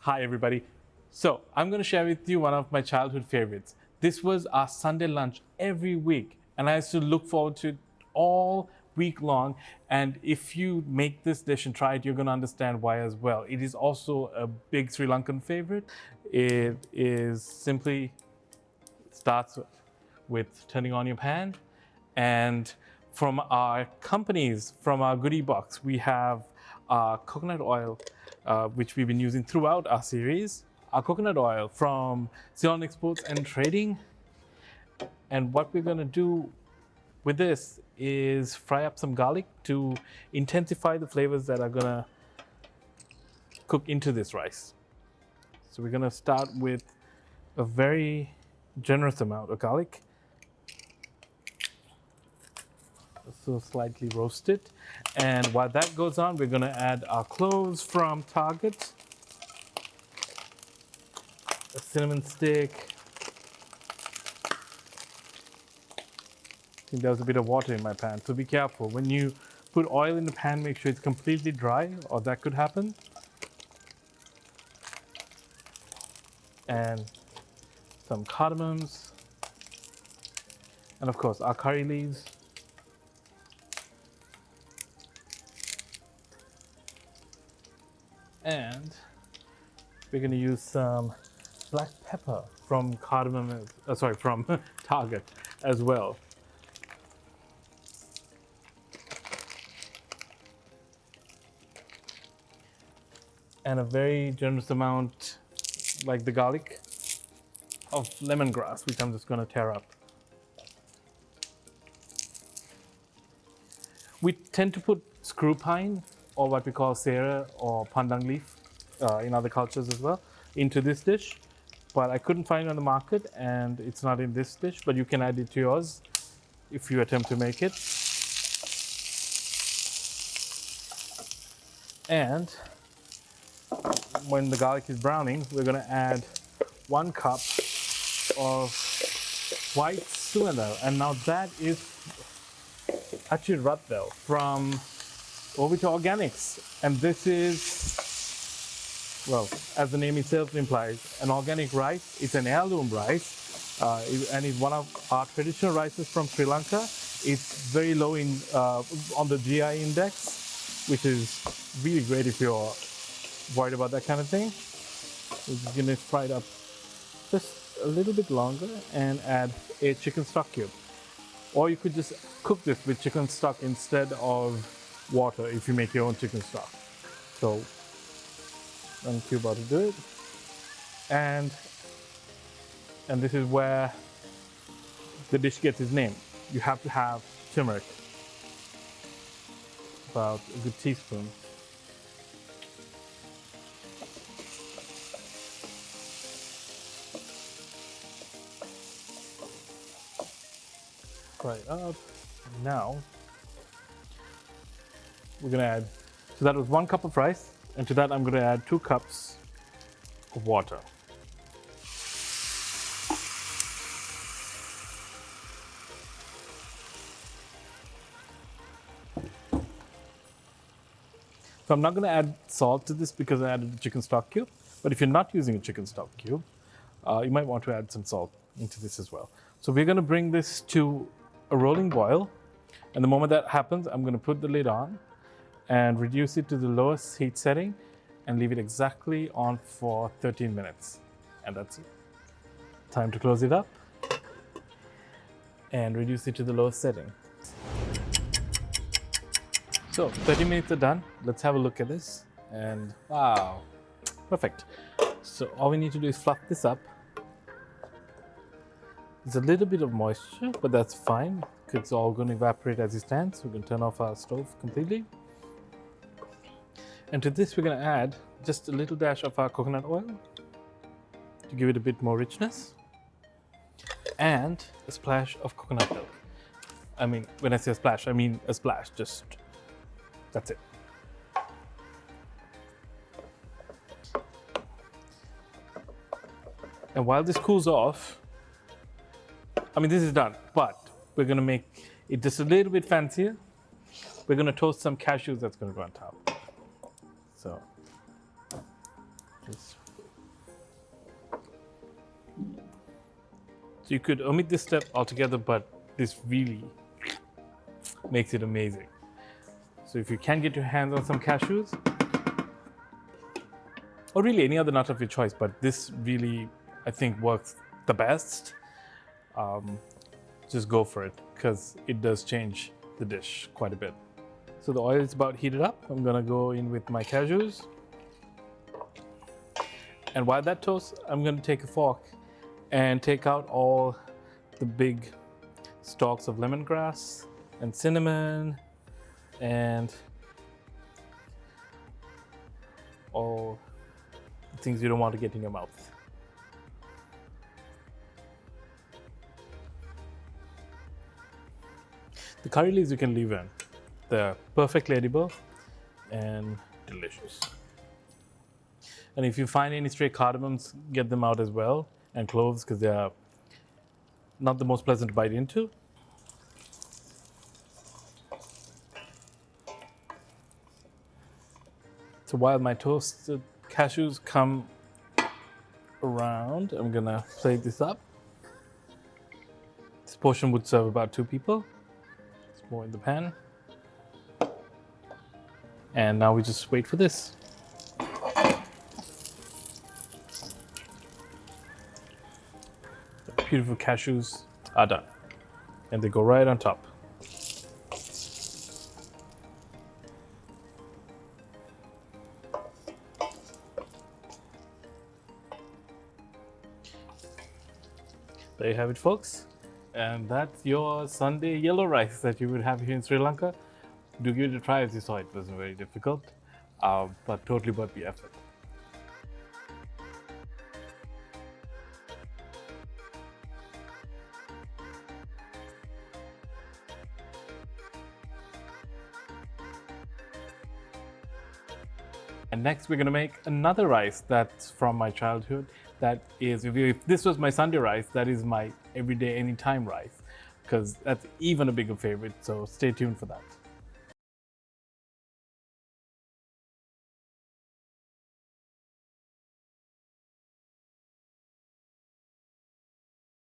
Hi everybody. So I'm going to share with you one of my childhood favorites. This was our Sunday lunch every week and I used to look forward to it all week long. And if you make this dish and try it, you're going to understand why as well. It is also a big Sri Lankan favorite. It is simply starts with turning on your pan, and from our companies, from our goodie box, we have coconut oil, which we've been using throughout our series. Our coconut oil from Ceylon Exports and Trading. And what we're going to do with this is fry up some garlic to intensify the flavors that are going to cook into this rice. So we're going to start with a very generous amount of garlic. So slightly roasted. And while that goes on, we're going to add our cloves from Target, a cinnamon stick. I think there was a bit of water in my pan, so be careful. When you put oil in the pan, make sure it's completely dry, or that could happen. And some cardamoms. And of course, our curry leaves. And we're going to use some black pepper from from Target as well. And a very generous amount, like the garlic, of lemongrass, which I'm just going to tear up. We tend to put screw pine, or what we call sera or pandang leaf in other cultures as well, into this dish. But I couldn't find it on the market and it's not in this dish, but you can add it to yours if you attempt to make it. And when the garlic is browning, we're going to add 1 cup of white Suwandel. And now that is actually Suwandel from Orbit Organics. And this is, well, as the name itself implies, an organic rice. It's an heirloom rice, and it's one of our traditional rices from Sri Lanka. It's very low in on the GI index, which is really great if you're worried about that kind of thing. We're just gonna fry it up just a little bit longer and add a chicken stock cube. Or you could just cook this with chicken stock instead of water if you make your own chicken stock. So 1 cube ought to do it. And this is where the dish gets its name. You have to have turmeric, about a good teaspoon. Fry it up. Now we're gonna add, so that was 1 cup of rice, and to that I'm gonna add 2 cups of water. So I'm not gonna add salt to this because I added the chicken stock cube, but if you're not using a chicken stock cube, you might want to add some salt into this as well. So we're gonna bring this to a rolling boil, and the moment that happens, I'm gonna put the lid on and reduce it to the lowest heat setting and leave it exactly on for 13 minutes. And that's it. Time to close it up and reduce it to the lowest setting. So 30 minutes are done. Let's have a look at this. And wow, perfect. So all we need to do is fluff this up. There's a little bit of moisture, but that's fine. It's all going to evaporate as it stands. We can turn off our stove completely. And to this, we're going to add just a little dash of our coconut oil to give it a bit more richness, and a splash of coconut milk. I mean, when I say a splash, I mean a splash, just that's it. And while this cools off, I mean, this is done, but we're going to make it just a little bit fancier. We're going to toast some cashews that's going to go on top. So just So you could omit this step altogether, but this really makes it amazing. So if you can get your hands on some cashews, or really any other nut of your choice, but this really, I think, works the best, just go for it, because it does change the dish quite a bit. So the oil is about heated up. I'm gonna go in with my cashews. And while that toasts, I'm gonna take a fork and take out all the big stalks of lemongrass and cinnamon and all the things you don't want to get in your mouth. The curry leaves you can leave in. They're perfectly edible and delicious. And if you find any stray cardamoms, get them out as well, and cloves, because they are not the most pleasant to bite into. So while my toasted cashews come around, I'm gonna plate this up. This portion would serve about 2 people. It's more in the pan. And now we just wait for this. The beautiful cashews are done. And they go right on top. There you have it, folks. And that's your Sunday yellow rice that you would have here in Sri Lanka. Do give it a try. As you saw, it wasn't very difficult, but totally worth the effort. And next we're gonna make another rice that's from my childhood. That is, if this was my Sunday rice, that is my everyday, anytime rice, because that's even a bigger favorite. So stay tuned for that.